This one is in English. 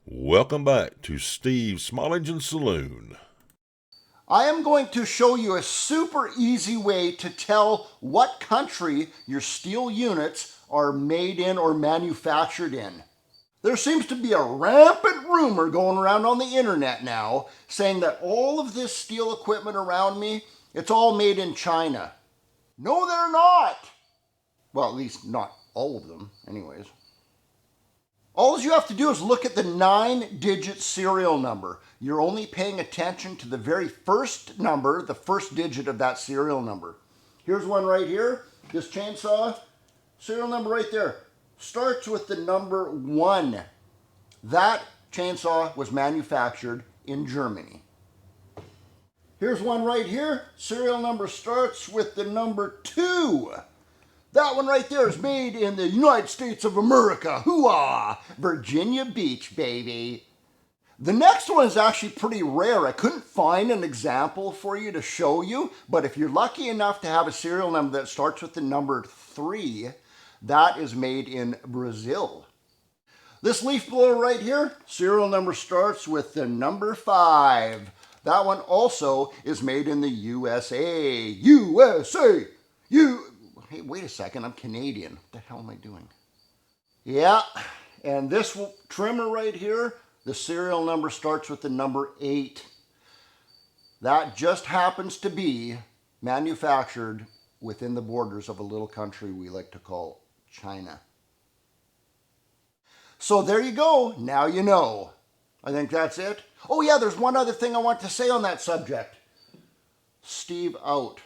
Welcome back to Steve Small Engine Saloon. I am going to show you a super easy way to tell what country your steel units are made in or manufactured in. There seems to be a rampant rumor going around on the internet now saying that all of this steel equipment around me, it's all made in China. No, they're not. Well, at least not all of them, anyways. All you have to do is look at the 9-digit serial number. You're only paying attention to the very first number, the first digit of that serial number. Here's one right here. This chainsaw, serial number right there, starts with the number 1. That chainsaw was manufactured in Germany. Here's one right here. Serial number starts with the number 2. That one right there is made in the United States of America. Hoo-ah! Virginia Beach, baby. The next one is actually pretty rare. I couldn't find an example for you to show you, but if you're lucky enough to have a serial number that starts with the number 3, that is made in Brazil. This leaf blower right here, serial number starts with the number 5. That one also is made in the USA. USA! Hey, wait a second, I'm Canadian. What the hell am I doing? Yeah, and this trimmer right here, the serial number starts with the number 8. That just happens to be manufactured within the borders of a little country we like to call China. So there you go, now you know. I think that's it. Oh yeah, there's one other thing I want to say on that subject. Steve out.